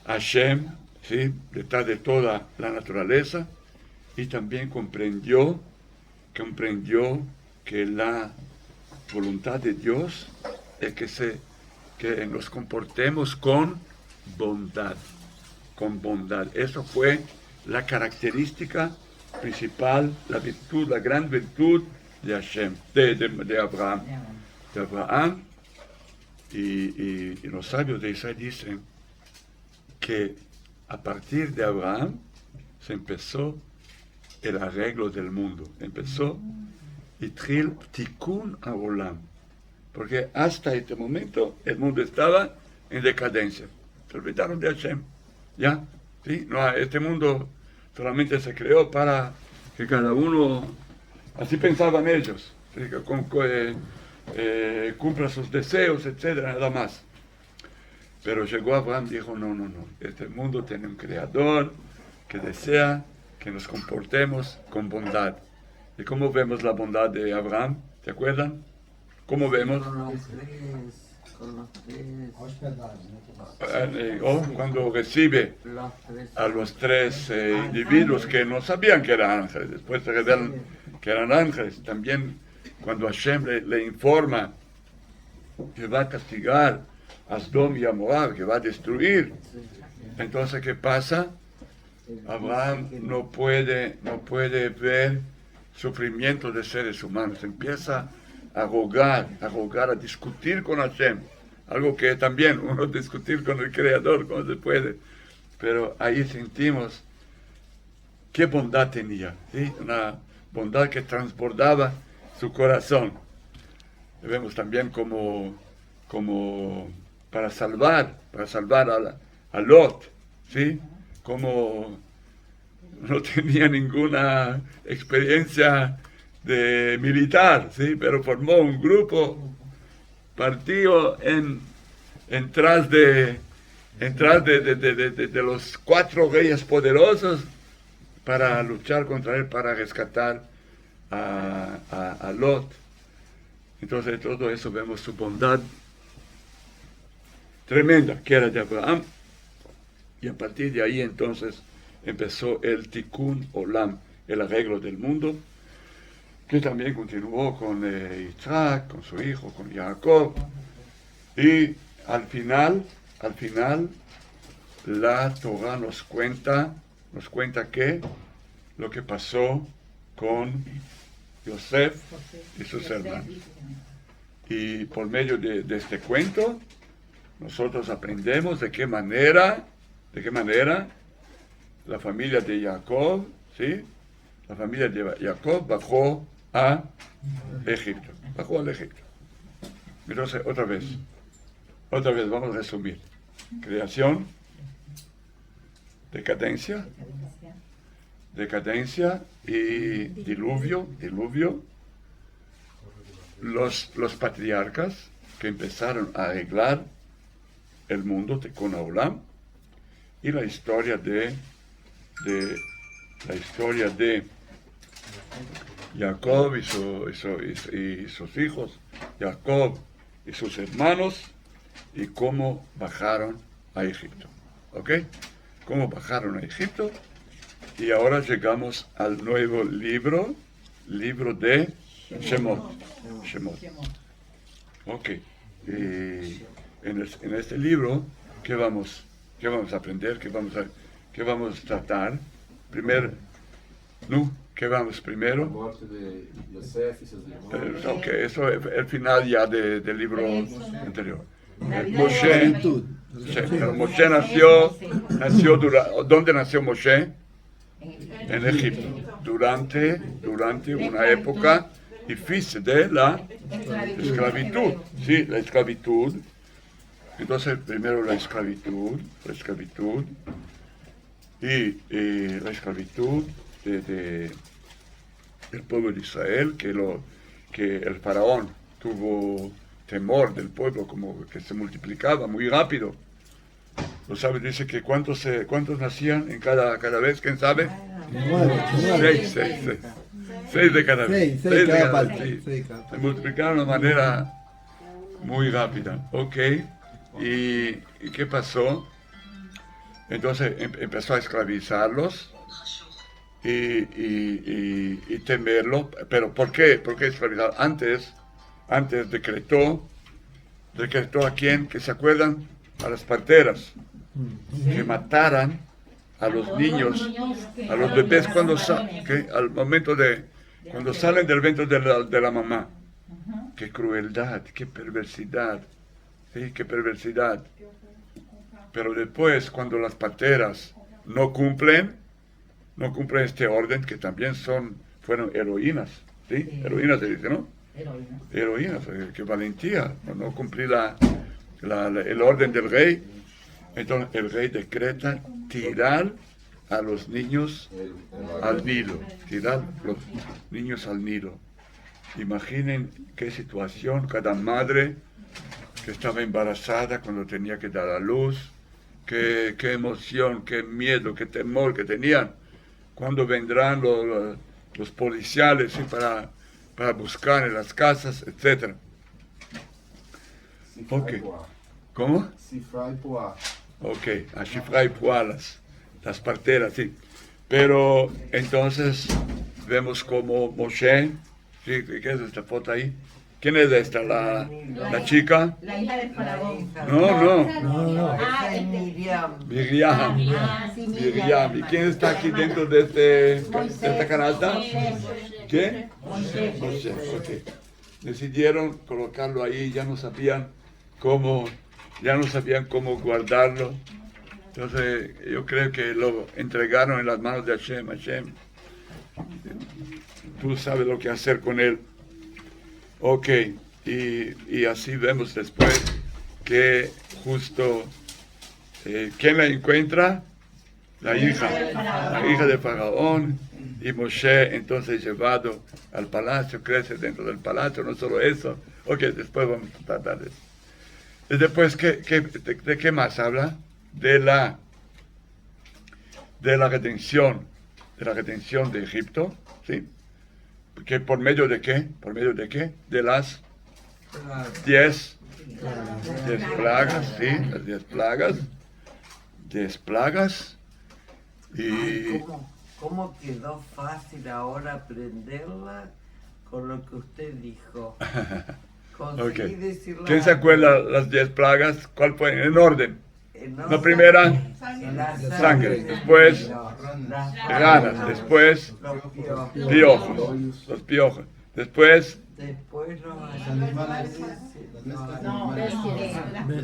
Hashem, ¿sí? Detrás de toda la naturaleza, y también comprendió que la voluntad de Dios es que nos comportemos con bondad, Eso fue la característica principal, la virtud, la gran virtud de Hashem, de Abraham. Y los sabios de Israel dicen que a partir de Abraham se empezó el arreglo del mundo. Empezó Itril Tikkun Haolam. Porque hasta este momento el mundo estaba en decadencia. Se olvidaron de Hashem. ¿Ya? ¿Sí? No, este mundo solamente se creó para que cada uno, así pensaban ellos, ¿sí? Cumpla sus deseos, etcétera, nada más. Pero llegó Abraham y dijo, no, este mundo tiene un creador que desea que nos comportemos con bondad. ¿Y cómo vemos la bondad de Abraham? ¿Te acuerdan? ¿Cómo vemos? Cuando recibe a los tres individuos que no sabían que eran ángeles, después se revelan que eran ángeles. También cuando Hashem le informa que va a castigar a Sodom y a Moab, que va a destruir, entonces ¿qué pasa? Abraham no puede ver sufrimiento de seres humanos, empieza a rogar, a discutir con Hashem, algo que también uno discutir con el Creador como se puede, pero ahí sentimos qué bondad tenía, ¿sí? Una bondad que transbordaba su corazón. Vemos también como para salvar a Lot, ¿sí? Como no tenía ninguna experiencia de militar, ¿sí? Pero formó un grupo, partió en tras de los 4 reyes poderosos para luchar contra él, para rescatar a Lot. Entonces, todo eso vemos su bondad tremenda que era de Abraham, y a partir de ahí entonces empezó el Tikkun Olam, el arreglo del mundo, que también continuó con Isaac, con su hijo, con Jacob, y al final la Torah nos cuenta que lo que pasó con Yosef y sus hermanos. Y por medio de este cuento, nosotros aprendemos de qué manera la familia de Jacob, ¿sí? La familia de Jacob bajó a Egipto. Entonces, otra vez vamos a resumir. Creación, decadencia y diluvio. Los patriarcas que empezaron a arreglar el mundo, Tikkun Olam, y la historia de Jacob y sus hijos, Jacob y sus hermanos, y cómo bajaron a Egipto. ¿Ok? Cómo bajaron a Egipto. Y ahora llegamos al nuevo libro de Shemot. Ok. Y en este libro, ¿qué vamos a aprender? ¿Qué vamos a tratar? ¿Qué vamos primero? La muerte de Yosef y sus hermanos. Ok, eso es el final ya del libro anterior. Moshe nació ¿dónde nació Moshe? En Egipto, durante una época difícil de la esclavitud. Sí, la esclavitud. Entonces, primero la esclavitud y la esclavitud del pueblo de Israel, que el faraón tuvo temor del pueblo, como que se multiplicaba muy rápido. Los sabios dicen que ¿cuántos nacían en cada vez? ¿Quién sabe? 6 de cada vez. 6 de cada vez. Sí. Se multiplicaron de manera muy rápida. Ok. ¿Y qué pasó? Entonces empezó a esclavizarlos y temerlo. ¿Pero por qué? ¿Por qué esclavizar? Antes decretó a quién, que se acuerdan, a las parteras, que mataran a los niños, a los bebés al momento cuando salen del vientre de la mamá. Qué crueldad, qué perversidad, ¿sí? Qué perversidad. Pero después, cuando las parteras no cumplen este orden, que también fueron heroínas, ¿sí? Heroínas se dice, ¿no? Heroínas, qué valentía, no cumplir el orden del rey. Entonces el rey decreta tirar a los niños al Nilo, tirar los niños al Nilo. Imaginen qué situación, cada madre que estaba embarazada cuando tenía que dar a luz, qué emoción, qué miedo, qué temor que tenían. Cuándo vendrán los policiales, ¿sí? para buscar en las casas, etc. Ok. ¿Cómo? Cifrar y Poá. Ok, a Shifra y Poá, las parteras, sí. Pero entonces vemos como Moshe, ¿sí? ¿Qué es esta foto ahí? ¿Quién es esta? ¿La chica? La hija del faraón. No. Ah, Miriam. sí, Miriam. ¿Y quién está aquí dentro de esta canasta? ¿Quién? Moshe. Ok. Decidieron colocarlo ahí, ya no sabían cómo guardarlo. Entonces yo creo que lo entregaron en las manos de Hashem. Hashem, tú sabes lo que hacer con él. Ok, y así vemos después que justo, ¿quién la encuentra? La hija de Faraón, y Moshe entonces llevado al palacio, crece dentro del palacio, no solo eso. Ok, después vamos a tratar de eso. Y después, ¿de qué más habla? De la redención de Egipto, ¿sí? ¿Que por medio de qué? ¿Por medio de qué? De las 10 plagas, ¿sí? Las 10 plagas. 10 plagas. Y ¿Cómo quedó fácil ahora aprenderla con lo que usted dijo? Okay. Decirla. ¿Quién se acuerda las 10 plagas? ¿Cuál fue? En orden. La primera, sangre. Después, ranas. Después, piojos. Los piojos. Después,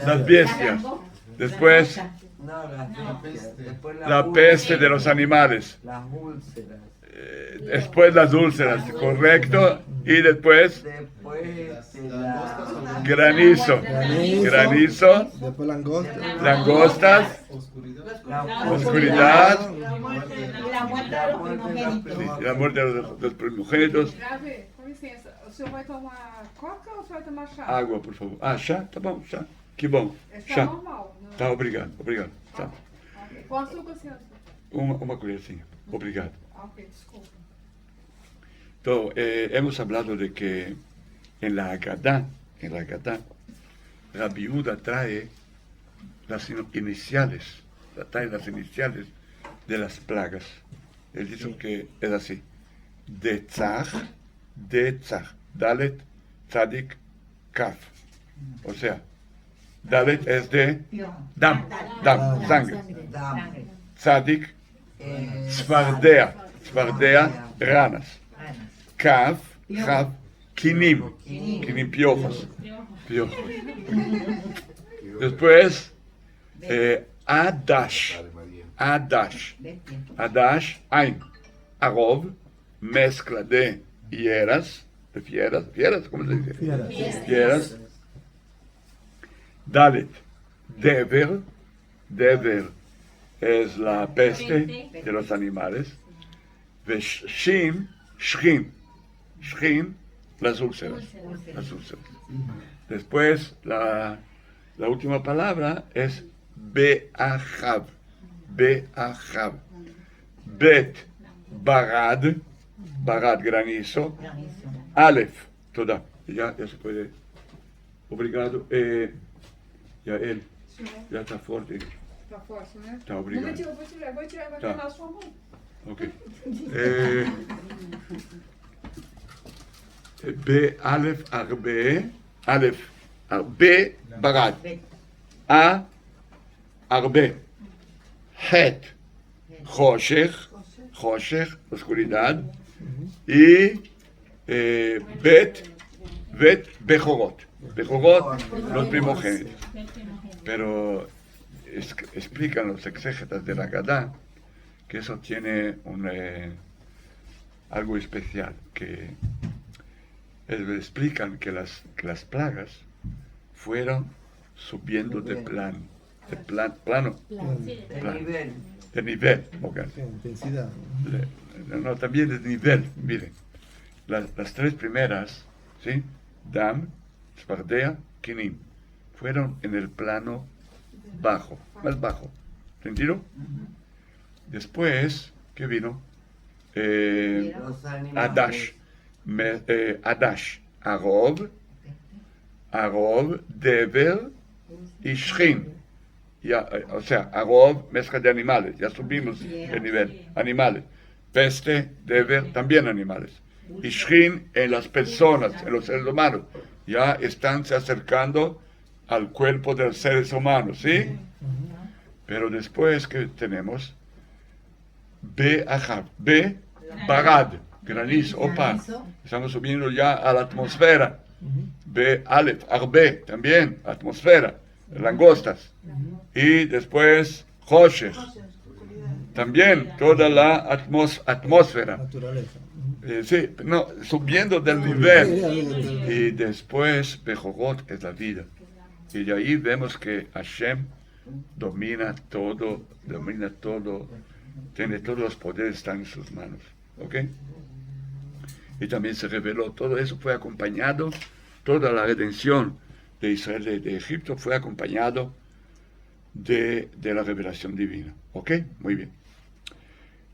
las bestias. Después, la peste de los animales. Las úlceras. Después las úlceras, correcto. Y después, granizo. Después Langostas. Oscuridad. Y la muerte de los primogénitos. Sí, la muerte de los primogénitos. Grave, com licença, o senhor vai tomar coca ou o senhor vai tomar chá? Água, por favor. Ah, chá? Tá bom, chá. Que bom. É Chá. normal. Não? Tá, obrigado. Tá. Ok. Com açúcar, senhor? Uma colherzinha. Obrigado. Ok, desculpa. Entonces, hemos hablado de que en la Haggadah, Rabbi Yehuda trae las iniciales de las plagas. Él dice que es así: Detzach, Dalet, Tzadik, Kaf. O sea, Dalet es de dam, sangre. Tzadik, Tzfardea, ranas. Kaf, Kinim, piojos. Después, Adash, Ain, Arov, mezcla de fieras, ¿cómo se dice? Fieras. Dalet, Dever es la peste de los animales. Shim, las úlceras. Después, la última palabra es Be'achav. Bet, Barad, granizo. Aleph, toda. Ya se puede. Obrigado. Ya está fuerte. Tá forte, né? Tá, obrigado. Um momentinho, eu vou tirar, vai Tá. calar a sua mão. Ok. באלף הרבה ברד, הרבה, חטא, חושך, oscuridad, y bet, בכורות, los primogénitos. Pero explican los exégetas de la Gadá que eso tiene algo especial, que explican que las plagas fueron subiendo de plano, de nivel, okay. Sí, intensidad. No, también de nivel, miren, las tres primeras, ¿sí? Dam, Spardea, Kinim, fueron en el plano bajo, más bajo, ¿entendido? Después, ¿qué vino? Los animales. Adash, Arov, Dever y Shrin. Ya, o sea, Arov, mezcla de animales, ya subimos el nivel, animales. Peste, Dever, también animales. Y Shrin en las personas, en los seres humanos. Ya están se acercando al cuerpo de los seres humanos, ¿sí? Pero después, ¿qué tenemos? Barad, granizo, opa, estamos subiendo ya a la atmósfera. Aleph, Arbe, también, atmósfera, langostas. Y después, Hoshech, también toda la atmósfera. Naturaleza. Sí, no, subiendo del nivel. Y después, Bejorot es la vida. Y de ahí vemos que Hashem domina todo, tiene todos los poderes, están en sus manos. ¿Ok? Y también se reveló, todo eso fue acompañado, toda la redención de Israel de Egipto fue acompañado de la revelación divina. ¿Ok? Muy bien.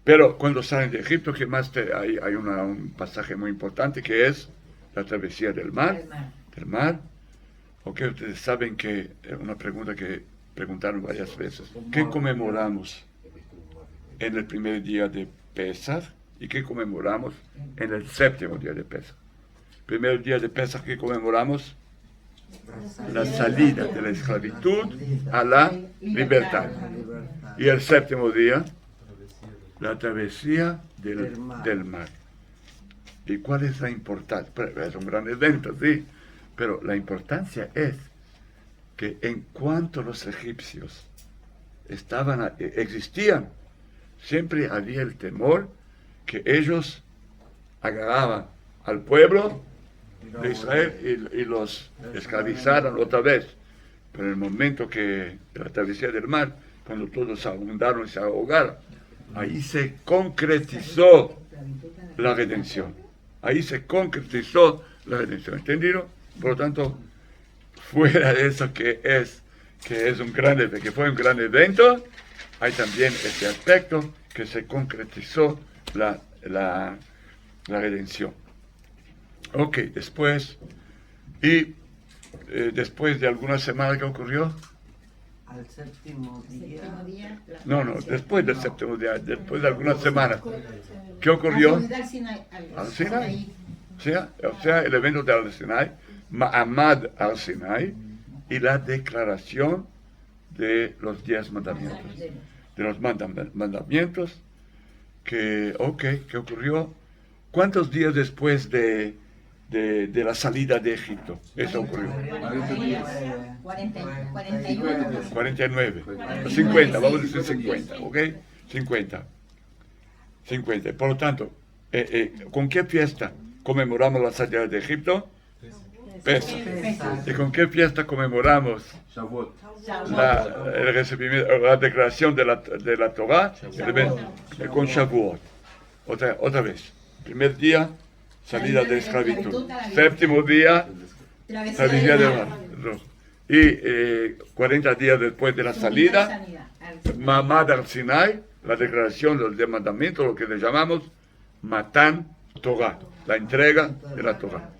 Pero cuando salen de Egipto, ¿qué más? Hay un pasaje muy importante que es la travesía del mar. ¿Ok? Ustedes saben que, una pregunta que preguntaron varias veces, ¿qué conmemoramos en el primer día de Pesach y qué conmemoramos en el séptimo día de Pesach? Primer día de Pesach, ¿qué conmemoramos? La salida de la esclavitud a la libertad. Y el séptimo día, la travesía del mar. ¿Y cuál es la importancia? Es un gran evento, sí, pero la importancia es que en cuanto los egipcios existían, siempre había el temor que ellos agarraban al pueblo de Israel y los esclavizaran otra vez. Pero en el momento que de la travesía del mar, cuando todos se ahondaron y se ahogaron, ahí se concretizó la redención. ¿Entendido? Por lo tanto, fuera de eso que es un gran evento, que fue un gran evento, hay también este aspecto que se concretizó la redención. Ok, después de algunas semanas, ¿qué ocurrió? Al séptimo día. No, después del séptimo día, después de algunas semanas. ¿Qué ocurrió? Al Sinai. O sea, el evento de Al Sinai, Ma'amad Al Sinai, y la declaración de los 10 mandamientos. De los mandamientos ¿qué ocurrió? ¿Cuántos días después de la salida de Egipto? Eso ocurrió. 49. 50, vamos a decir 50, ¿ok? 50. Por lo tanto, ¿con qué fiesta conmemoramos la salida de Egipto? Pesach. ¿Y con qué fiesta conmemoramos el recibimiento, la declaración de la Torah? Con Shavuot. Otra vez. Primer día, salida de esclavitud. Séptimo día, travesía del mar. Y 40 días después de la salida, Ma'amad al Sinai, la declaración de los 10 mandamientos, lo que le llamamos Matan Torah, la entrega de la Torah.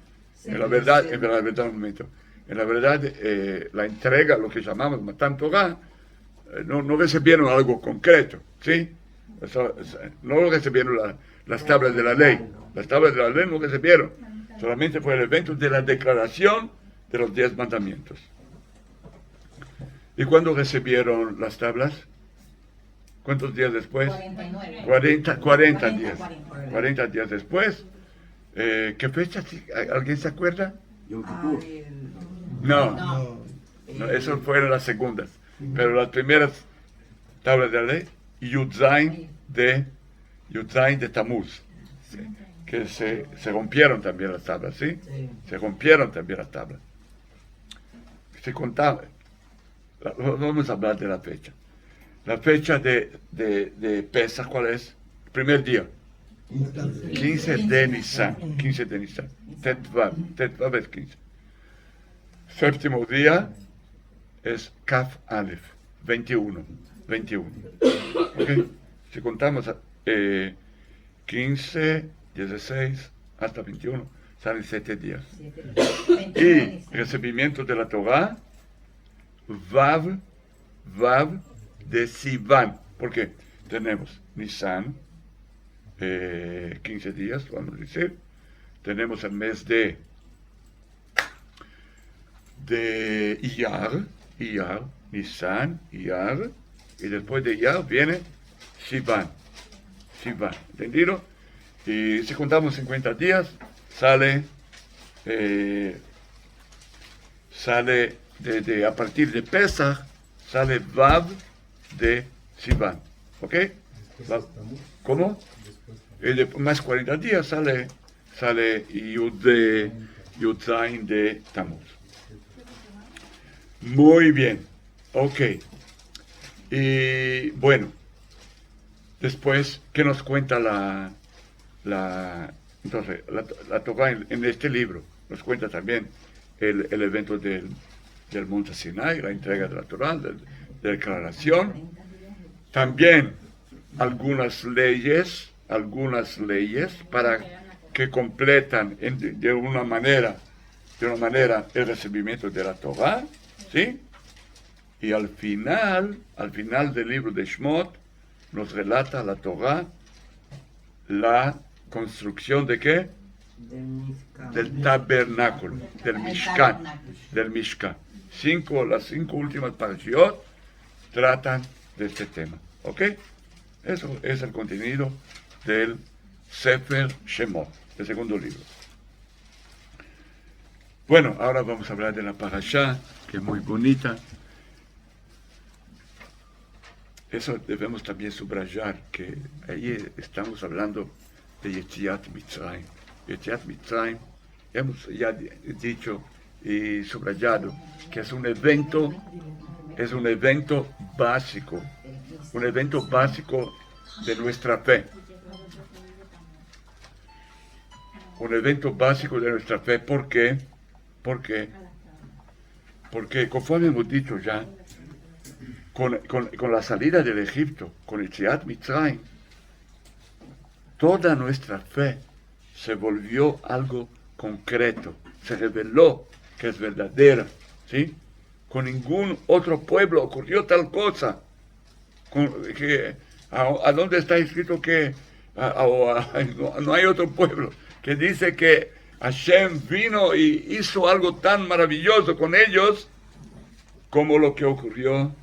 En la verdad, un momento. En la verdad, la entrega, lo que llamamos Matan Torah, no recibieron algo concreto, ¿sí? No recibieron las tablas de la ley. Las tablas de la ley no recibieron. Solamente fue el evento de la declaración de los 10 mandamientos. ¿Y cuándo recibieron las tablas? ¿Cuántos días después? 49. 40 días. 40 días después. ¿Qué fecha? ¿Alguien se acuerda? Yom Kippur. No, eso fueron las segundas. Pero las primeras tablas de la ley, Yudzain de Tamuz. ¿Sí? Que se rompieron también las tablas, ¿sí? Sí. Se rompieron también las tablas. Se contaba. Vamos a hablar de la fecha. La fecha de Pesach, ¿cuál es? El primer día. 15 de Nisan. 15 de Nisan. Tetvav es 15. Séptimo día es Kaf Aleph. 21. ¿Okay? Si contamos 15, 16 hasta 21, salen 7 días. Y recibimiento de la Torah, Vav de Sivan. Porque tenemos Nisan, 15 días, vamos a decir. Tenemos el mes de Iyar, Nisan, Iyar, y después de Iyar viene Sivan, ¿entendido? Y si contamos 50 días, sale a partir de Pesach, sale Vav de Sivan, ¿ok? ¿Cómo? Y después, más 40 días sale Yudzain de Tamuz. Muy bien, ok. Y bueno, después, ¿qué nos cuenta la Torah en este libro? Nos cuenta también el evento del monte Sinai, la entrega de la Torah, de declaración. También algunas leyes para que completan de una manera el recibimiento de la Torah, ¿sí? Y al final del libro de Shemot, nos relata la Torah la construcción de ¿qué? Del tabernáculo, del Mishkan. Las 5 últimas parashiot tratan de este tema, ¿ok? Eso es el contenido del Sefer Shemot, el segundo libro. Bueno, ahora vamos a hablar de la parashá, que es muy bonita. Eso debemos también subrayar, que ahí estamos hablando de Yetziat Mitzrayim. Yetziat Mitzrayim, hemos ya dicho y subrayado que es un evento básico de nuestra fe. Un evento básico de nuestra fe, ¿por qué? Porque conforme hemos dicho ya, con la salida del Egipto, con el Yetziat Mitzrayim, toda nuestra fe se volvió algo concreto, se reveló que es verdadera, ¿sí? Con ningún otro pueblo ocurrió tal cosa. ¿A dónde está escrito que no hay otro pueblo que dice que Hashem vino y hizo algo tan maravilloso con ellos como lo que ocurrió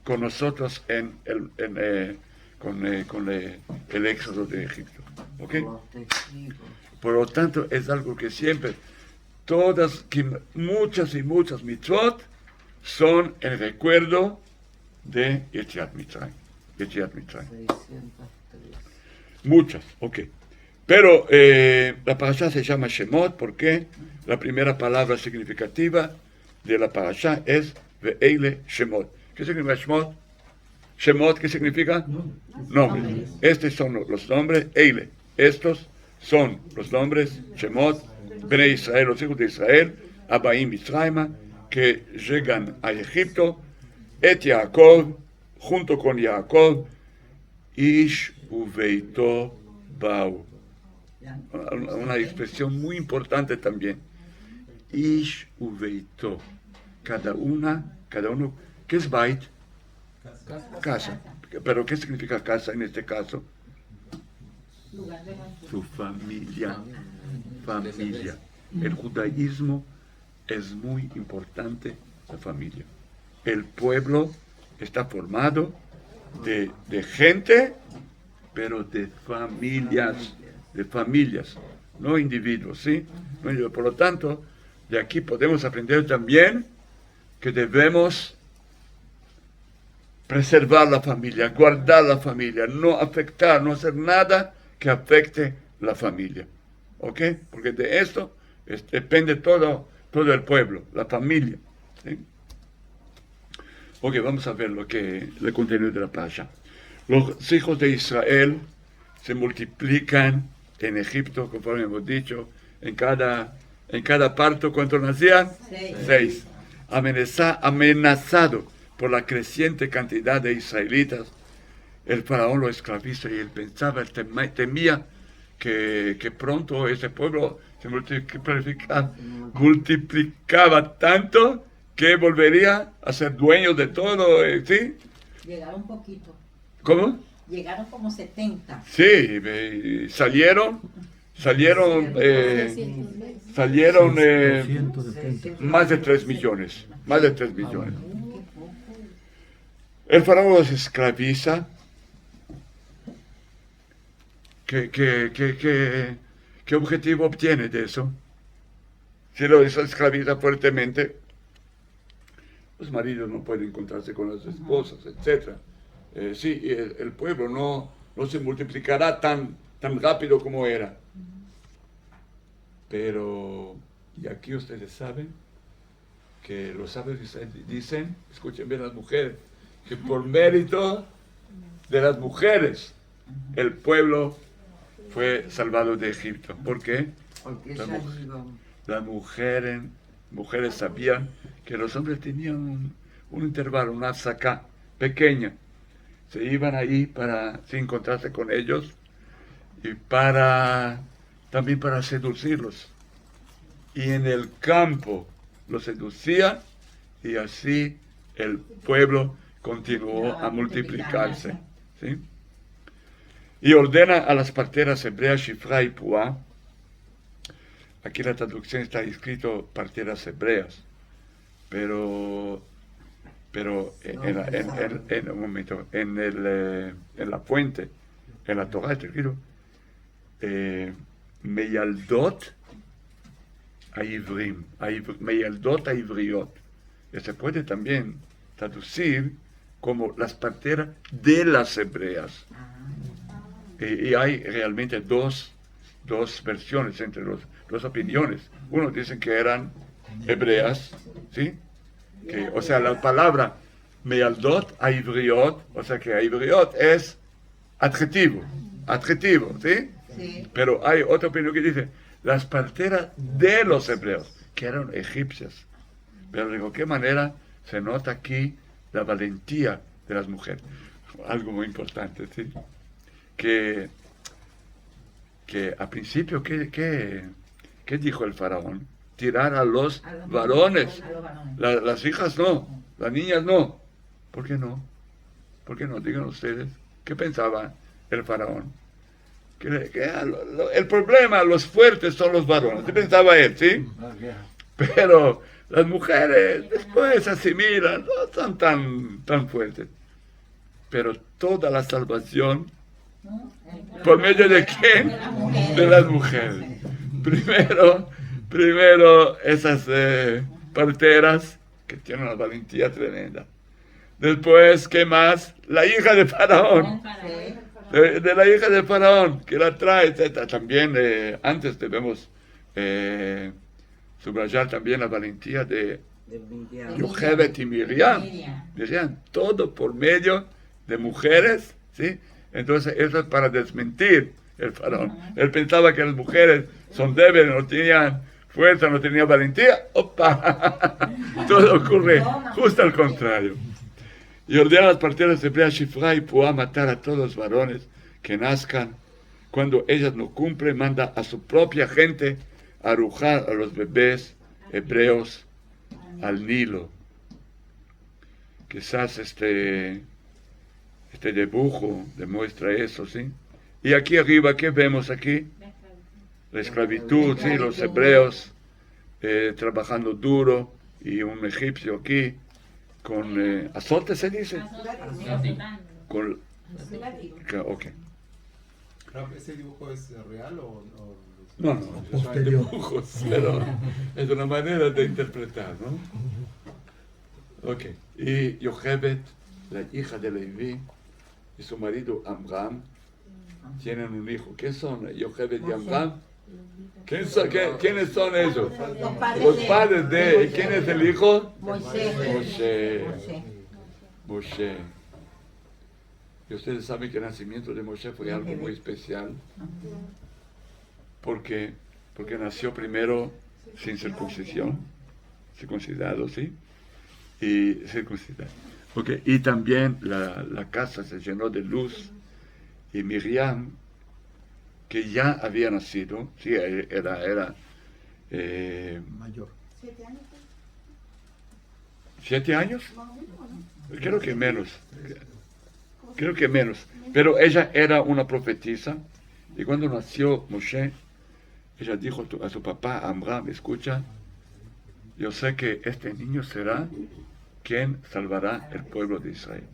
con nosotros con el éxodo de Egipto? ¿Okay? Por lo tanto, es algo que siempre, muchas y muchas mitzvot son el recuerdo de Yetziat Mitzrayim. 603. Muchas, ok. Pero la parashá se llama Shemot porque la primera palabra significativa de la parashá es Ve'eile Shemot. ¿Qué significa Shemot? Shemot, ¿qué significa? Nombres. Estos son los nombres, Eile. Estos son los nombres, Shemot, Bnei Israel, los hijos de Israel, Abaim Mitzrayma, que llegan a Egipto, Et Yaakov, junto con Jacob, Ish Uveito Bau. Una expresión muy importante también. Ish Uveito. Cada uno, ¿qué es Bait? Casa. ¿Pero qué significa casa en este caso? Lugar de refugio. Su familia. Familia. El judaísmo es muy importante, la familia. El pueblo está formado de gente, pero de familias, no individuos, ¿sí? Por lo tanto, de aquí podemos aprender también que debemos preservar la familia, guardar la familia, no afectar, no hacer nada que afecte la familia, ¿ok? Porque de esto depende todo el pueblo, la familia, ¿sí? Ok, vamos a ver el contenido de la parasha. Los hijos de Israel se multiplican en Egipto, conforme hemos dicho, en cada parto, ¿cuántos nacían? 6. Amenazado por la creciente cantidad de israelitas, el faraón lo esclaviza y él pensaba, temía que pronto ese pueblo se multiplicaba tanto que volvería a ser dueño de todo, ¿sí? Llegaron poquito. ¿Cómo? Llegaron como 70. Sí, salieron más de 3 millones, El faraón los esclaviza. ¿Qué objetivo obtiene de eso? Si los esclaviza fuertemente, los maridos no pueden encontrarse con las esposas, etc. Sí, el pueblo no se multiplicará tan rápido como era. Pero, y aquí ustedes saben que los sabios dicen, escuchen bien las mujeres, que por mérito de las mujeres el pueblo fue salvado de Egipto. ¿Por qué? Porque Las mujeres sabían que los hombres tenían un intervalo, una saca pequeña. Se iban ahí para encontrarse con ellos y también para seducirlos. Y en el campo los seducían y así el pueblo continuó a multiplicarse, ¿sí? Y ordena a las parteras hebreas Shifra y Puá. Aquí la traducción está escrito parteras hebreas, pero en un momento, en la fuente, en la Torah está escrito Meyaldot Aivrim, Meyaldot Aivriot. Se puede también traducir como las parteras de las hebreas. Y hay realmente dos versiones entre dos opiniones. Unos dicen que eran hebreas, ¿sí? O sea, la palabra Meyaldot Aivriot, o sea que Aivriot es adjetivo, ¿sí? Sí. Pero hay otra opinión que dice las parteras de los hebreos, que eran egipcias. Pero de cualquier manera se nota aquí la valentía de las mujeres. Algo muy importante, ¿sí? Que a principio, ¿qué dijo el faraón? Tirar a los varones. Las hijas no, las niñas no. ¿Por qué no? ¿Por qué no? Digan ustedes. ¿Qué pensaba el faraón? El problema, los fuertes son los varones. ¿Qué pensaba él, sí? Pero las mujeres después asimilan, no son tan fuertes. Pero toda la salvación, ¿por medio de quién? De las mujeres. Primero esas parteras que tienen una valentía tremenda. Después, ¿qué más? La hija de Faraón. De la hija de Faraón, que la trae, etc. También antes debemos subrayar también la valentía de Yochebed y Miriam. Todo por medio de mujeres, ¿sí? Entonces eso es para desmentir el faraón. Él pensaba que las mujeres son débiles, no tenían fuerza, no tenían valentía. ¡Opa! Todo ocurre justo al contrario. Y ordena a las parteras hebreas Shifra y Puá matar a todos los varones que nazcan. Cuando ellas no cumplen, manda a su propia gente a arrojar a los bebés hebreos al Nilo. Quizás este dibujo demuestra eso, ¿sí? Y aquí arriba, ¿qué vemos aquí? La esclavitud, ¿sí? Los hebreos trabajando duro y un egipcio aquí con azote, ¿se dice? Con, ok. ¿Ese dibujo es real o No, son dibujos, pero es una manera de interpretar, ¿no? Ok. Y Yochebed, la hija de Leví, y su marido Amram, tienen un hijo. ¿Qué son Yochebed y Amram? ¿Quiénes son ellos? Los padres de... ¿Y quién es el hijo? Moshe. Y ustedes saben que el nacimiento de Moshe fue algo muy especial. ¿Por qué? Porque nació primero sin circuncisión, circuncidado, ¿sí? Y circuncidado. Okay. Y también la casa se llenó de luz y Miriam, que ya había nacido, sí, era mayor. 7 años. 7 años? Creo que menos. Creo que menos. Pero ella era una profetisa y cuando nació Moshe, ella dijo a su papá, Amram, escucha, yo sé que este niño será quien salvará el pueblo de Israel.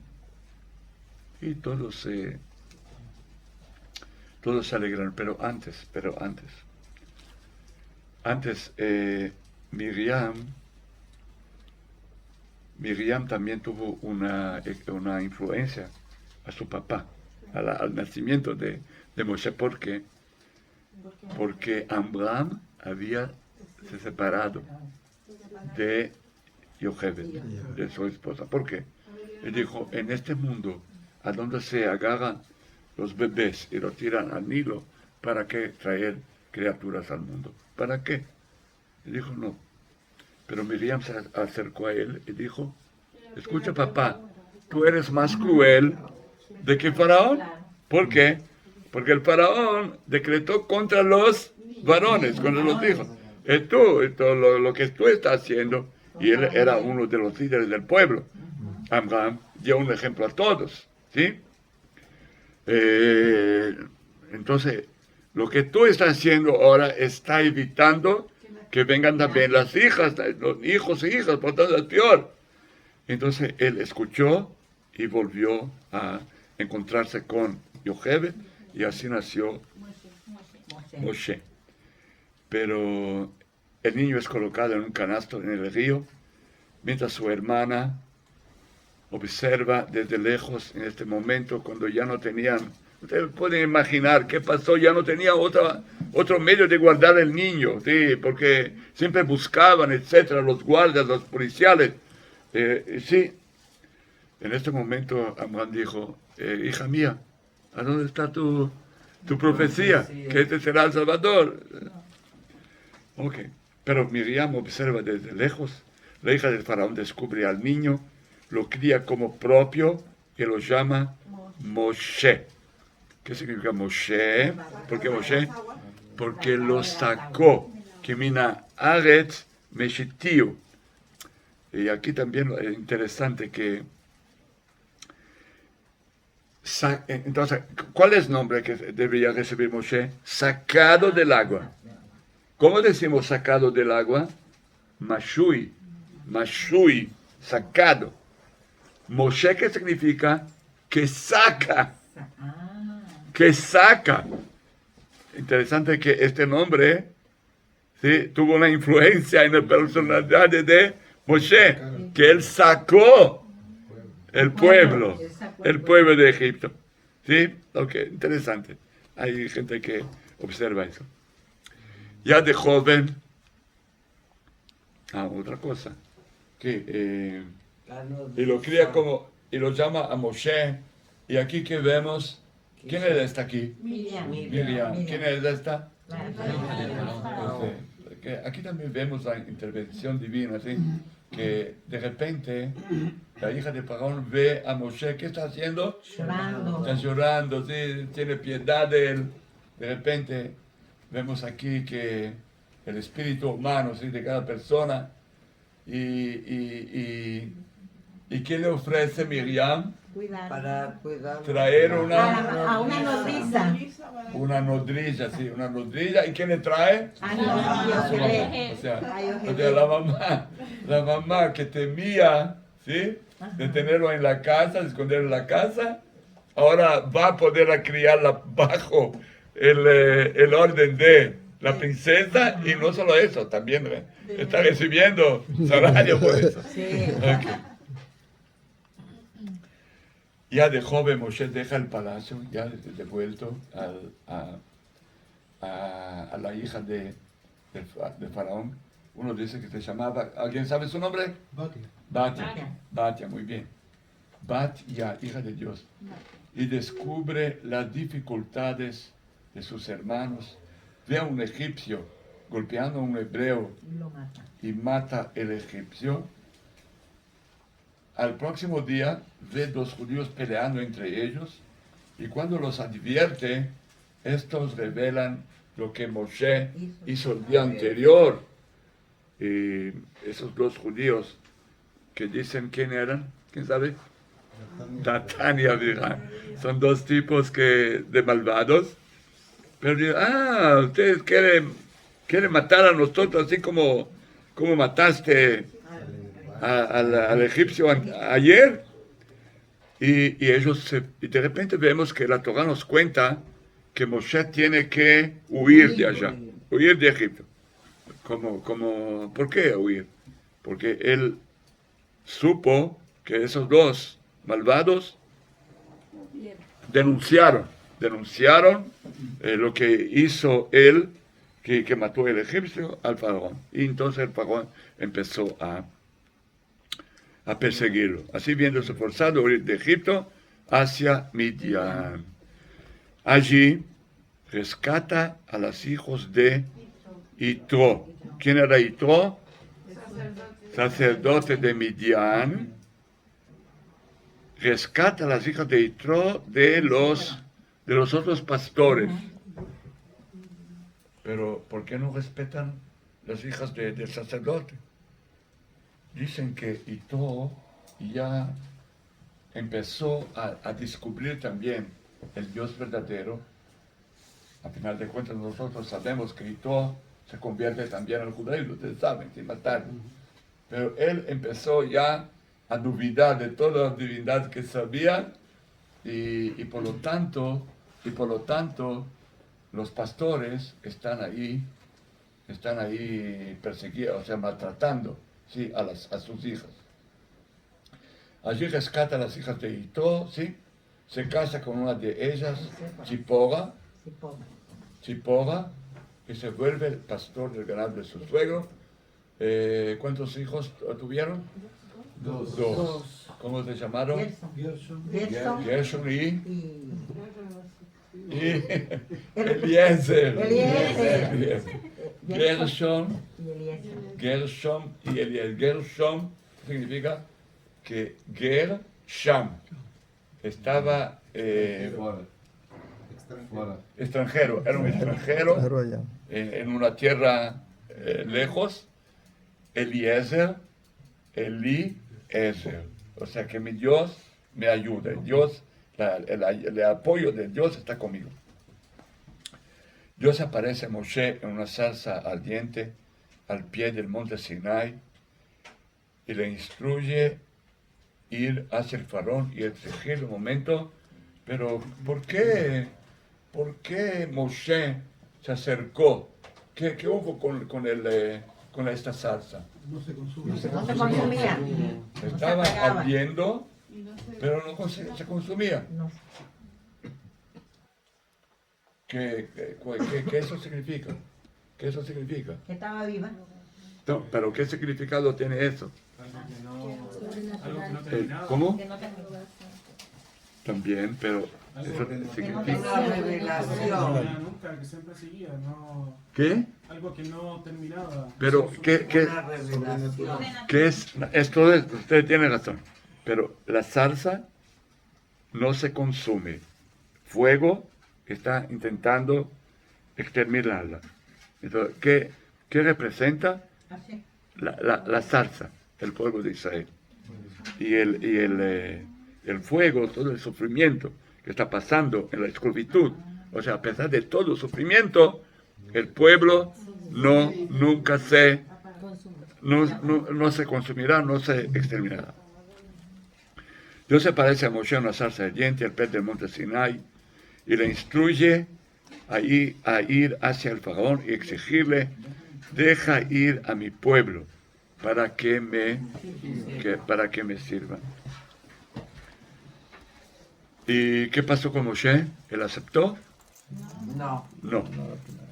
Y todos se alegraron, pero antes Miriam también tuvo una influencia a su papá, al nacimiento de Moshe. ¿Por qué? Porque Amram se separado de Yochebed, de su esposa. ¿Por qué? Él dijo, en este mundo, a donde se agarran los bebés y los tiran al Nilo, ¿para qué traer criaturas al mundo? ¿Para qué? Él dijo, no. Pero Miriam se acercó a él y dijo, escucha papá, tú eres más cruel de que Faraón. ¿Por qué? Porque el Faraón decretó contra los varones, contra los hijos. Lo que tú estás haciendo, y él era uno de los líderes del pueblo. Amram dio un ejemplo a todos, ¿sí? Entonces, lo que tú estás haciendo ahora está evitando que vengan también las hijas, los hijos e hijas, por tanto es peor. Entonces él escuchó y volvió a encontrarse con Yochebed y así nació Moshe. Pero el niño es colocado en un canasto en el río, mientras su hermana observa desde lejos en este momento cuando ya no tenían, ustedes pueden imaginar qué pasó, ya no tenía otro medio de guardar el niño, ¿sí? Porque siempre buscaban, etcétera, los guardias, los policiales. Sí, en este momento Amram dijo, hija mía, ¿a dónde está tu profecía? Que este será el Salvador. Ok, pero Miriam observa desde lejos, la hija del faraón descubre al niño, lo cría como propio y lo llama Moshe. ¿Qué significa Moshe? ¿Por qué Moshe? Porque lo sacó. Que mina Aretz Meshitiu. Y aquí también es interesante que... Entonces, ¿cuál es el nombre que debería recibir Moshe? Sacado del agua. ¿Cómo decimos sacado del agua? Mashui. Mashui. Sacado. Moshe, ¿qué significa? Que saca. Que saca. Interesante que este nombre, ¿sí?, tuvo una influencia en la personalidad de Moshe, que él sacó el pueblo de Egipto. ¿Sí? Ok, interesante. Hay gente que observa eso. Ya de joven, otra cosa, que y lo cría como, y lo llama a Moshe, y aquí que vemos, ¿quién es esta aquí? Miriam. ¿Quién es esta? Aquí también vemos la intervención divina, ¿sí? Que de repente la hija de Faraón ve a Moshe, ¿qué está haciendo? Llorando. Está llorando, ¿sí? Tiene piedad de él. De repente vemos aquí que el espíritu humano, ¿sí?, de cada persona, y ¿qué le ofrece Miriam? Cuidar. para cuidar. traer A una nodriza. una nodriza, sí, una nodriza. ¿Y quién le trae? A A su mamá. Yohelé. O sea, A Yohelé. o sea, la mamá que temía, ¿sí? De tenerlo en la casa, de esconderlo en la casa, ahora va a poder criarla bajo el orden de la princesa, y no solo eso, también está recibiendo salario por eso. Sí. Ok. Ya de joven Moshe deja el palacio, ya devuelto a la hija de Faraón. Uno dice que se llamaba, ¿alguien sabe su nombre? Batia. Batia, muy bien. Batia, hija de Dios. Y descubre las dificultades de sus hermanos. Ve a un egipcio golpeando a un hebreo Y lo mata. y mata el egipcio. Al próximo día ve dos judíos peleando entre ellos, y cuando los advierte, estos revelan lo que Moshe hizo el día anterior. Y esos dos judíos que dicen quién eran, ¿quién sabe? Datán y Abiram. Son dos tipos de malvados. Pero dicen, ustedes quieren matar a nosotros así como mataste al egipcio ayer. Y ellos y de repente vemos que la Torah nos cuenta que Moshe tiene que huir de allá, huir de Egipto. ¿Por qué huir? Porque él supo que esos dos malvados denunciaron lo que hizo él, que mató el egipcio al faraón. Y entonces el faraón empezó a perseguirlo. Así viéndose forzado a huir de Egipto hacia Midian. Allí rescata a los hijos de Yitro. ¿Quién era Yitro? Sacerdote de Midian. Rescata a las hijas de Yitro de los otros pastores. Pero ¿por qué no respetan las hijas del sacerdote? Dicen que Yitro ya empezó a descubrir también el Dios verdadero. A final de cuentas nosotros sabemos que Yitro se convierte también al judaísmo, ustedes saben, sin matar. Pero él empezó ya a dudar de todas las divinidades que sabía, y por lo tanto los pastores están ahí persiguiendo, o sea, maltratando, sí, a sus hijas. Allí rescata a las hijas de Yitro, sí, se casa con una de ellas, Zipora, que se vuelve el pastor del ganado de su suegro. ¿Cuántos hijos tuvieron? Dos. ¿Cómo se llamaron? Gershon y Eliezer. Gershon y Eliezer. Gershon significa que Ger-Sham estaba extranjero, era un extranjero en una tierra lejos. Eliezer, o sea que mi Dios me ayuda, Dios, el apoyo de Dios está conmigo. Dios aparece a Moshe en una zarza ardiente al pie del monte Sinai y le instruye ir hacia el faraón y exigir un momento. Pero ¿por qué Moshe se acercó? ¿Qué hubo con esta zarza? No se consumía. No se consumía. Estaba se apagaba. ardiendo, pero no se consumía. No. ¿Qué eso significa? ¿Qué eso significa? Que estaba viva. No, pero ¿qué significado tiene eso? Algo que no terminaba. ¿Cómo? Que no tenía. También, pero eso significa... Una revelación. Nunca, que siempre seguía, no. ¿Qué? Algo que no terminaba. Pero ¿qué Una revelación. es? Esto es, usted tiene razón, pero la salsa no se consume. Fuego está intentando exterminarla. Entonces, ¿qué representa? Así. La salsa, el pueblo de Israel. Y el el fuego, todo el sufrimiento que está pasando en la esclavitud. O sea, a pesar de todo el sufrimiento, el pueblo nunca se consumirá, no se exterminará. Dios se parece a Moshe en una zarza ardiente al pie del monte Sinai y le instruye a ir hacia el faraón y exigirle: deja ir a mi pueblo para que me sirvan. ¿Y qué pasó con Moshe? ¿Él aceptó? No. No.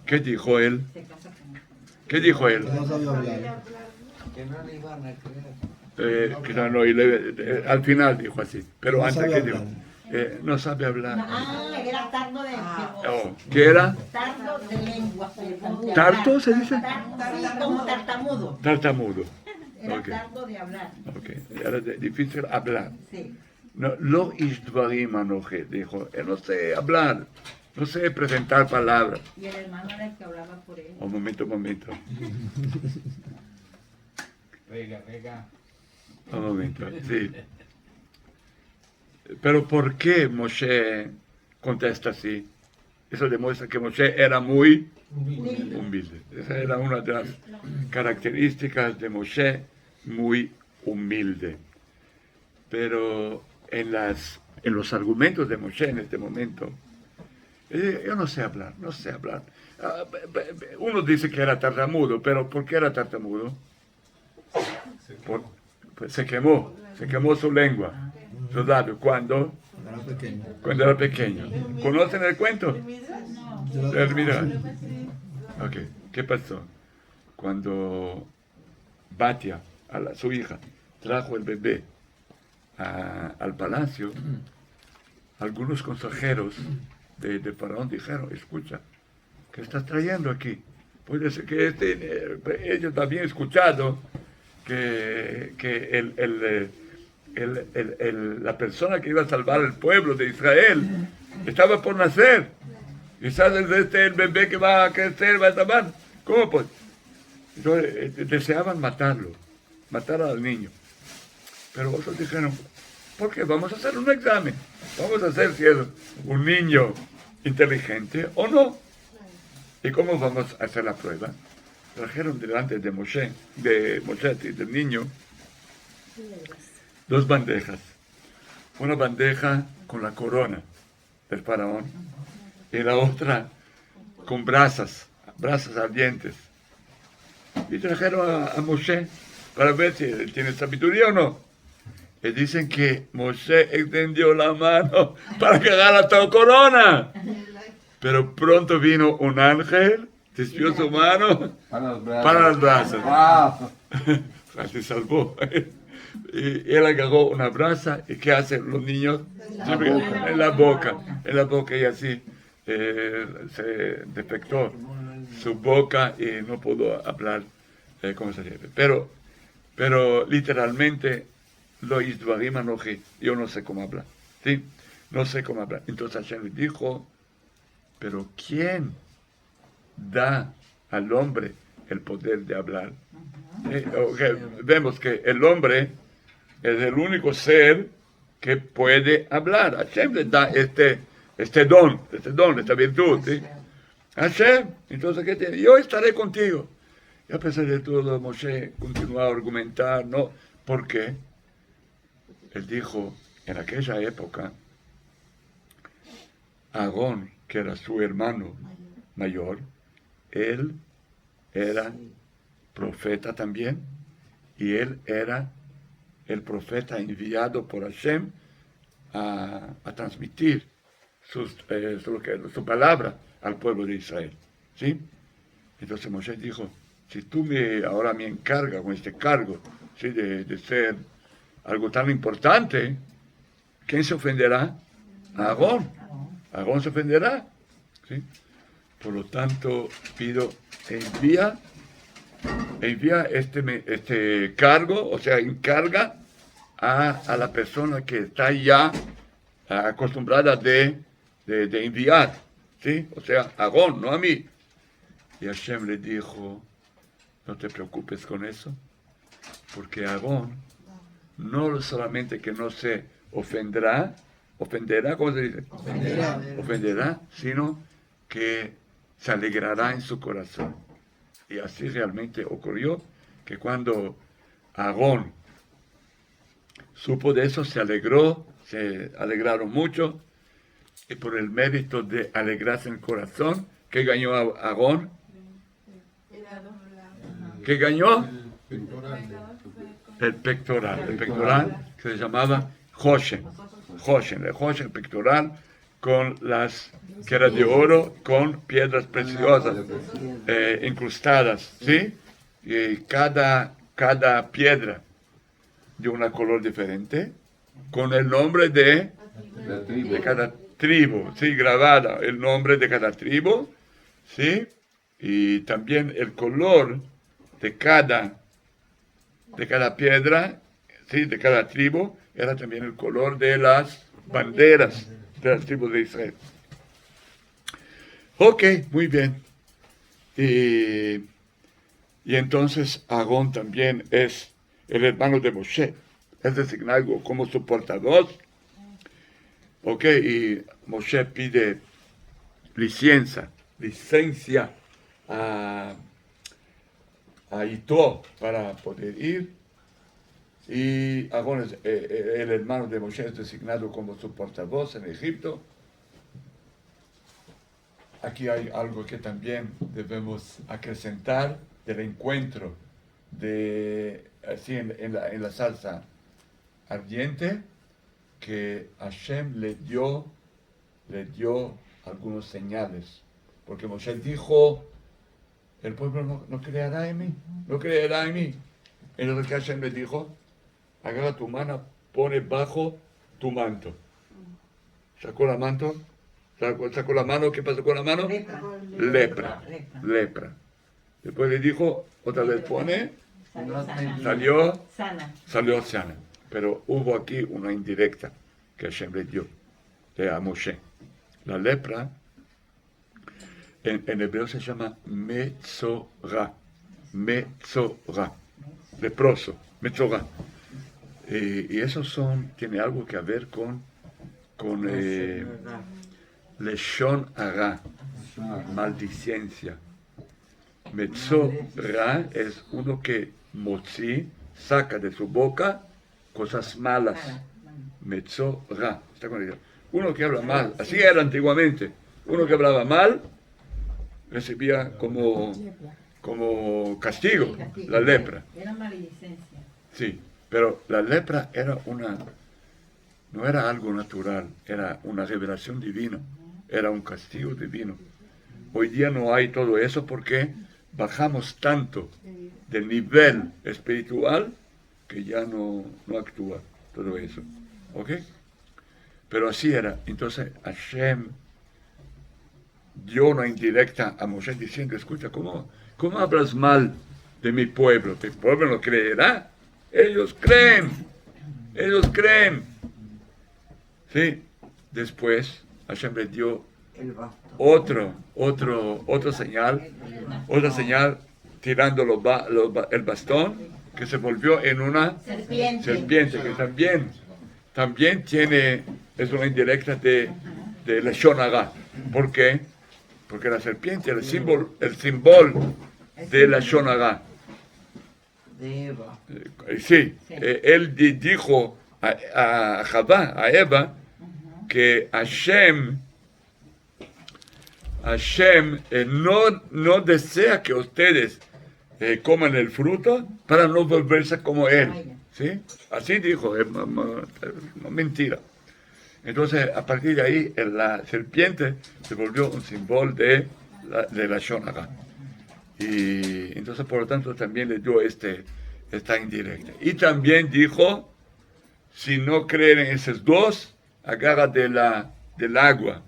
¿Qué dijo él? ¿Qué dijo él? No sabía hablar. Que no le iban a creer. Al final dijo así, pero No antes sabe que hablar. dijo, no sabe hablar. Era tardo de ¿Qué era? tardo de lengua. ¿Tarto se dice? Sí, como tartamudo. Tartamudo. Era Ok. tardo de hablar. Okay. Era difícil hablar. Sí. No, lo isdvarim anoje, dijo, no sé hablar, no sé presentar palabras. Y el hermano era el que hablaba por él. Un momento. Rega. Un momento, sí. Pero ¿por qué Moshe contesta así? Eso demuestra que Moshe era muy humilde. Esa era una de las características de Moshe, muy humilde. Pero en los argumentos de Moshe en este momento, yo no sé hablar. Uno dice que era tartamudo, pero ¿por qué era tartamudo? Pues se quemó su lengua, su labio, ¿cuándo? Cuando era pequeño. ¿Conocen el cuento? De Hermida. Ok, ¿qué pasó? Cuando Batia, su hija, trajo el bebé al palacio, algunos consejeros de Faraón dijeron: escucha, ¿qué estás trayendo aquí? Puede ser que ellos habían escuchado que la persona que iba a salvar el pueblo de Israel estaba por nacer. Quizás el bebé que va a crecer va a salvar. ¿Cómo pues? Entonces, deseaban matar al niño. Pero otros dijeron: ¿por qué? Vamos a hacer un examen. Vamos a hacer si es un niño inteligente o no. ¿Y cómo vamos a hacer la prueba? Trajeron delante de Moshe, del niño, 2 bandejas. Una bandeja con la corona del faraón y la otra con brasas ardientes. Y trajeron a Moshe para ver si él tiene sabiduría o no. Y dicen que Moshe extendió la mano para que agarra toda corona. Pero pronto vino un ángel, desvió su mano para los brazos. ¡Wow! Se salvó. Y él agarró una brasa, y ¿qué hacen los niños? Siempre en la boca, y así se defectó su boca y no pudo hablar como se debe. Pero literalmente, lo isdvarim anoji, yo no sé cómo hablar, ¿sí? No sé cómo hablar. Entonces Hashem le dijo: pero ¿quién da al hombre el poder de hablar? Vemos que el hombre es el único ser que puede hablar. Hashem le da este don, esta virtud, ¿sí? Hashem, entonces, ¿qué tiene? Yo estaré contigo. Y a pesar de todo, Moshe continuó a argumentar, ¿no? ¿Por qué? Él dijo, en aquella época, Aarón, que era su hermano mayor, él era profeta también, y él era el profeta enviado por Hashem a transmitir su palabra al pueblo de Israel, ¿sí? Entonces Moshe dijo: si tú ahora me encargas con este cargo, ¿sí? de ser algo tan importante, ¿quién se ofenderá? Aarón. Aarón se ofenderá, ¿sí? Por lo tanto, pido, envía este cargo, o sea, encarga a la persona que está ya acostumbrada de enviar, ¿sí? O sea, Aarón, no a mí. Y Hashem le dijo: no te preocupes con eso, porque Aarón no solamente que no se ofenderá, ¿cómo se dice? Ofenderá, sino que se alegrará en su corazón. Y así realmente ocurrió, que cuando Aarón supo de eso, se alegraron mucho, y por el mérito de alegrarse en el corazón, ¿qué ganó Aarón? ¿Qué ganó? El pectoral que se llamaba Hoshen, el pectoral con que era de oro, con piedras preciosas incrustadas, ¿sí? Y cada piedra de un color diferente, con el nombre de cada tribu, ¿sí? Grabada el nombre de cada tribu, ¿sí? Y también el color de cada piedra, ¿sí? De cada tribu, era también el color de las banderas de las tribus de Israel. Ok, muy bien. Y entonces Aarón también es el hermano de Moshe, es designado como su portavoz. Ok, y Moshe pide licencia a Yitro para poder ir. Y Aarón, el hermano de Moshe, es designado como su portavoz en Egipto. Aquí hay algo que también debemos acrecentar del encuentro así en la salsa ardiente, que Hashem le dio algunos señales, porque Moshe dijo, el pueblo no creerá en mí, Entonces, ¿qué Hashem le dijo? Agarra tu mano, pone bajo tu manto. Sacó la mano, ¿qué pasó con la mano? Lepra. Después le dijo, otra vez pone, salió sana. Pero hubo aquí una indirecta que Hashem le dio a Moshe. La lepra, en hebreo se llama metzorah, leproso, metzorah. Y eso tiene algo que ver con leshon hara, maldicencia. Metzorah es uno que motzi, saca de su boca cosas malas. Metzorah, está con ella. Uno que habla mal, así era antiguamente. Uno que hablaba mal recibía como castigo la lepra. Era maledicencia. Sí, pero la lepra no era algo natural, era una revelación divina, era un castigo divino. Hoy día no hay todo eso porque bajamos tanto del nivel espiritual que ya no actúa todo eso. ¿Ok? Pero así era. Entonces Hashem dio una indirecta a Moshe diciendo, escucha, ¿cómo hablas mal de mi pueblo? ¿Tu pueblo no creerá? Ellos creen. Sí. Después Hashem le dio otra señal, tirando el bastón, que se volvió en una serpiente que también es una indirecta de Leshon Hara. ¿Por qué? Porque la serpiente era el símbolo de Leshon Hara. Sí, él dijo a Javá, a Eva, que Hashem no desea que ustedes coman el fruto para no volverse como él. ¿Sí? Así dijo, mentira. Entonces, a partir de ahí, la serpiente se volvió un símbolo de la Shonara. Y entonces, por lo tanto, también le dio esta indirecta. Y también dijo, si no creen en esos dos, agarra del agua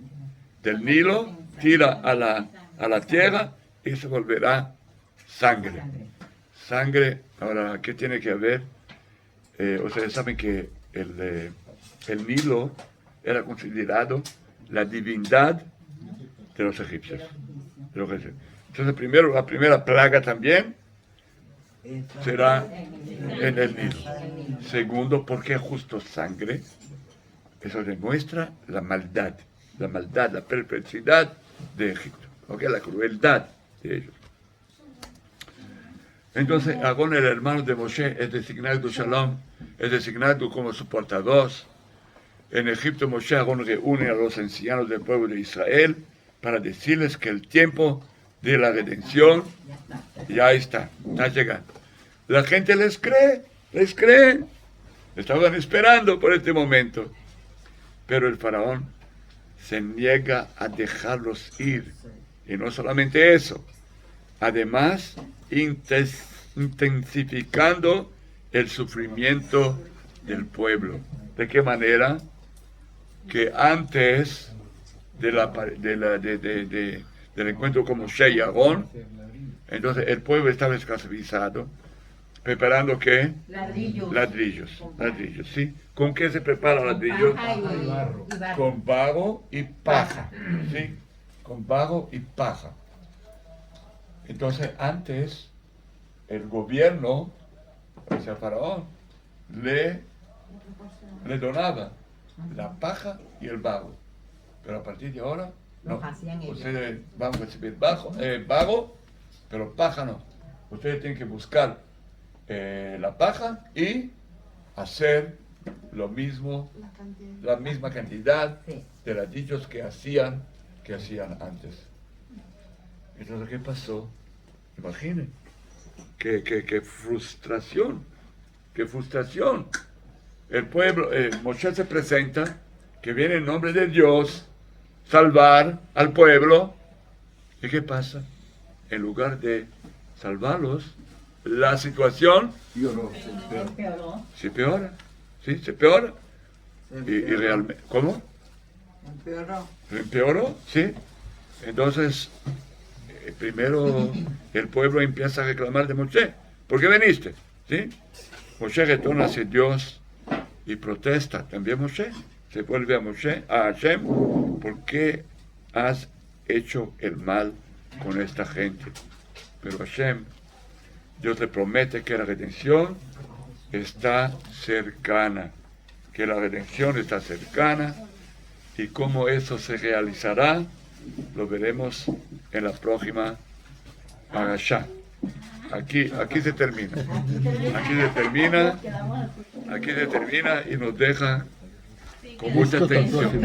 del Nilo, tira a la tierra y se volverá sangre. Ahora, ¿qué tiene que ver? Ustedes saben que el Nilo era considerado la divindad de los egipcios. Entonces, la primera plaga también será en el Nilo. Segundo, ¿por qué justo sangre? Eso demuestra la maldad, la perversidad de Egipto, ¿ok? La crueldad de ellos. Entonces, Aarón, el hermano de Moshe, es designado Shalom, es designado como su portavoz. En Egipto, Moshe Aarón reúne a los ancianos del pueblo de Israel para decirles que el tiempo de la redención ya está llegando. La gente les cree, estaban esperando por este momento. Pero el faraón se niega a dejarlos ir. Y no solamente eso, además intensificando el sufrimiento del pueblo. ¿De qué manera? Que antes del encuentro con Moshe y Aarón, entonces el pueblo estaba esclavizado, preparando ¿qué? Ladrillos, ¿sí? ¿Con qué se prepara ladrillos? Con barro y paja, ¿sí? Con barro y paja. Entonces antes el gobierno, o sea, Faraón, le donaba la paja y el barro. Pero a partir de ahora, no. Ustedes van a recibir barro, pero paja no. Ustedes tienen que buscar la paja y hacer lo mismo, la misma cantidad de ladrillos que hacían antes. Entonces, ¿qué pasó? Imaginen, qué frustración, El pueblo, Moshe se presenta, que viene en nombre de Dios, salvar al pueblo. ¿Y qué pasa? En lugar de salvarlos, la situación se empeora. Y realmente, ¿cómo? Empeoró, sí. Entonces, primero el pueblo empieza a reclamar de Moshe. ¿Por qué viniste? ¿Sí? Moshe retorna hacia Dios y protesta. También Moshe se vuelve a Hashem. ¿Por qué has hecho el mal con esta gente? Pero Hashem, Dios le promete que la redención está cercana. Y cómo eso se realizará, lo veremos en la próxima parashá. Aquí se termina. Aquí se termina y nos deja con mucha atención.